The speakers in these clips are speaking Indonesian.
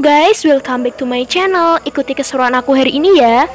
guys, welcome back to my channel. Ikuti keseruan aku hari ini ya.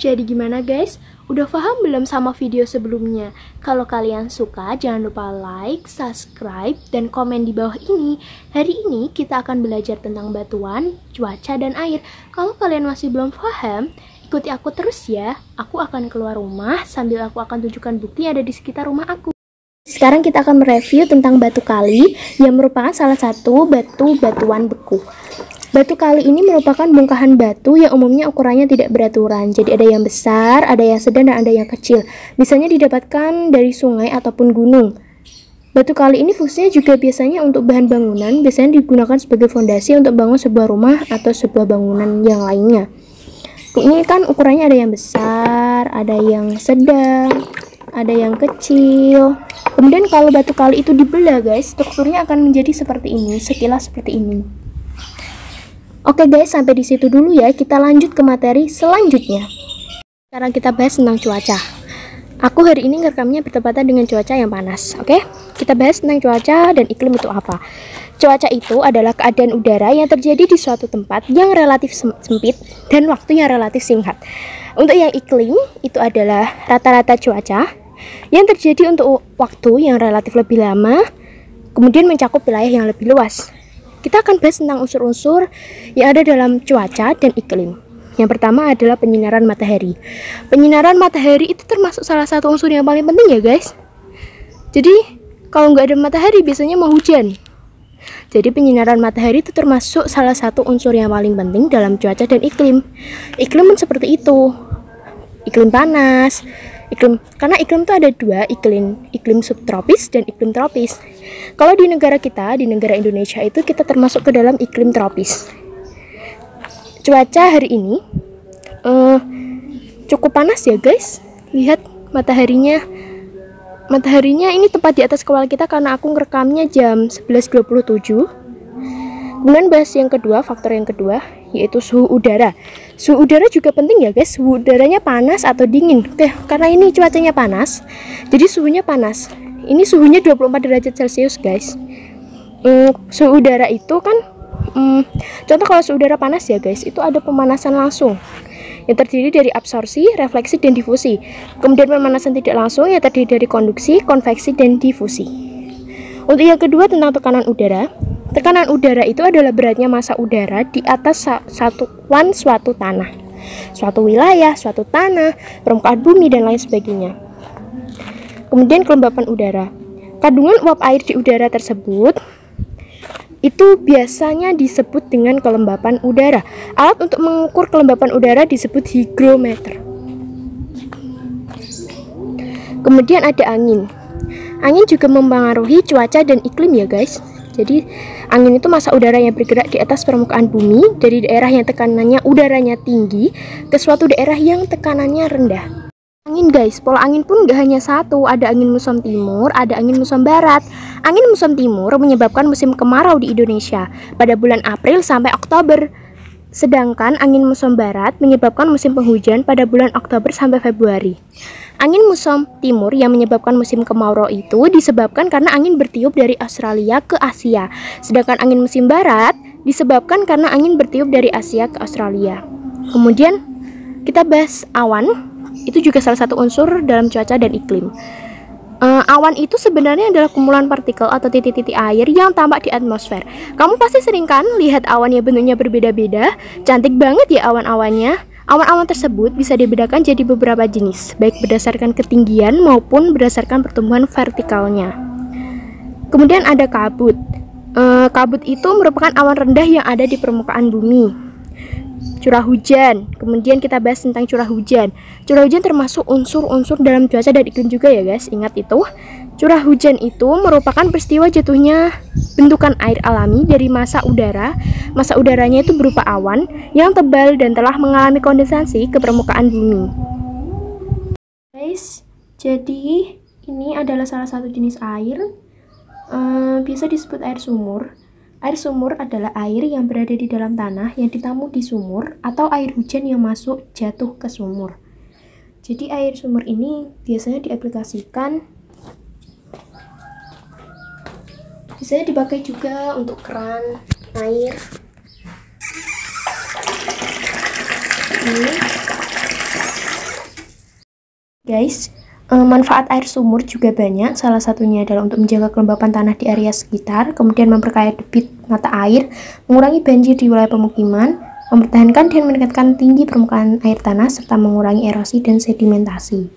Jadi gimana guys? Udah paham belum sama video sebelumnya? Kalau kalian suka, jangan lupa like, subscribe, dan komen di bawah ini. Hari ini kita akan belajar tentang batuan, cuaca, dan air. Kalau kalian masih belum paham, ikuti aku terus ya. Aku akan keluar rumah sambil aku akan tunjukkan bukti ada di sekitar rumah aku. Sekarang kita akan mereview tentang batu kali yang merupakan salah satu batuan beku. Batu kali ini merupakan bongkahan batu yang umumnya ukurannya tidak beraturan. Jadi ada yang besar, ada yang sedang, dan ada yang kecil. Biasanya didapatkan dari sungai ataupun gunung. Batu kali ini fungsinya juga biasanya untuk bahan bangunan, biasanya digunakan sebagai fondasi untuk bangun sebuah rumah atau sebuah bangunan yang lainnya. Ini kan ukurannya ada yang besar, ada yang sedang, ada yang kecil. Kemudian kalau batu kali itu dibelah guys, strukturnya akan menjadi seperti ini, sekilas seperti ini. Oke guys, sampai di situ dulu ya. Kita lanjut ke materi selanjutnya. Sekarang kita bahas tentang cuaca. Aku hari ini ngerekamnya bertepatan dengan cuaca yang panas. Oke, kita bahas tentang cuaca dan iklim itu apa. Cuaca itu adalah keadaan udara yang terjadi di suatu tempat yang relatif sempit dan waktu yang relatif singkat. Untuk yang iklim, itu adalah rata-rata cuaca yang terjadi untuk waktu yang relatif lebih lama, kemudian mencakup wilayah yang lebih luas. Kita akan bahas tentang unsur-unsur yang ada dalam cuaca dan iklim. Yang pertama adalah penyinaran matahari. Penyinaran matahari itu termasuk salah satu unsur yang paling penting ya guys. Jadi kalau nggak ada matahari biasanya mau hujan. Jadi penyinaran matahari itu termasuk salah satu unsur yang paling penting dalam cuaca dan iklim. Iklim seperti itu. Iklim panas, karena iklim itu ada dua, iklim subtropis dan iklim tropis. Kalau di negara kita, di negara Indonesia itu kita termasuk ke dalam iklim tropis. Cuaca hari ini cukup panas ya guys. Lihat mataharinya ini tepat di atas kepala kita karena aku ngerekamnya jam 11.27. Kemudian bahas yang kedua, faktor yang kedua yaitu suhu udara. Suhu udara juga penting ya guys. Suhu udaranya panas atau dingin. Oke, karena ini cuacanya panas, jadi suhunya panas. Ini suhunya 24 derajat Celcius guys. Suhu udara itu kan contoh kalau suhu udara panas ya guys, itu ada pemanasan langsung yang terdiri dari absorpsi, refleksi, dan difusi. Kemudian pemanasan tidak langsung yang terdiri dari konduksi, konveksi, dan difusi. Untuk yang kedua tentang tekanan udara. Tekanan udara itu adalah beratnya massa udara di atas satuan suatu tanah, suatu wilayah, suatu tanah, permukaan bumi, dan lain sebagainya. Kemudian kelembapan udara. Kandungan uap air di udara tersebut itu biasanya disebut dengan kelembapan udara. Alat untuk mengukur kelembapan udara disebut hygrometer. Kemudian ada angin. Angin juga mempengaruhi cuaca dan iklim ya guys. Jadi angin itu massa udara yang bergerak di atas permukaan bumi dari daerah yang tekanannya udaranya tinggi ke suatu daerah yang tekanannya rendah. Angin guys, pola angin pun gak hanya satu, ada angin muson timur, ada angin muson barat. Angin muson timur menyebabkan musim kemarau di Indonesia pada bulan April sampai Oktober. Sedangkan angin muson barat menyebabkan musim penghujan pada bulan Oktober sampai Februari. Angin muson timur yang menyebabkan musim kemarau itu disebabkan karena angin bertiup dari Australia ke Asia. Sedangkan angin musim barat disebabkan karena angin bertiup dari Asia ke Australia. Kemudian kita bahas awan. Itu juga salah satu unsur dalam cuaca dan iklim. Awan itu sebenarnya adalah kumpulan partikel atau titik-titik air yang tampak di atmosfer. Kamu pasti sering kan lihat awan yang bentuknya berbeda-beda. Cantik banget ya awan-awannya. Awan-awan tersebut bisa dibedakan jadi beberapa jenis, baik berdasarkan ketinggian maupun berdasarkan pertumbuhan vertikalnya. Kemudian ada kabut. Kabut itu merupakan awan rendah yang ada di permukaan bumi. Curah hujan. Kemudian kita bahas tentang curah hujan. Curah hujan termasuk unsur-unsur dalam cuaca dan iklim juga ya guys. Ingat itu. Curah hujan itu merupakan peristiwa jatuhnya bentukan air alami dari massa udara. Massa udaranya itu berupa awan yang tebal dan telah mengalami kondensasi ke permukaan bumi. Guys, jadi ini adalah salah satu jenis air. Biasa disebut air sumur. Air sumur adalah air yang berada di dalam tanah yang ditamu di sumur atau air hujan yang masuk jatuh ke sumur. Jadi air sumur ini biasanya diaplikasikan, biasanya dipakai juga untuk keran air. Ini. Guys, manfaat air sumur juga banyak, salah satunya adalah untuk menjaga kelembapan tanah di area sekitar, kemudian memperkaya debit mata air, mengurangi banjir di wilayah pemukiman, mempertahankan dan meningkatkan tinggi permukaan air tanah, serta mengurangi erosi dan sedimentasi.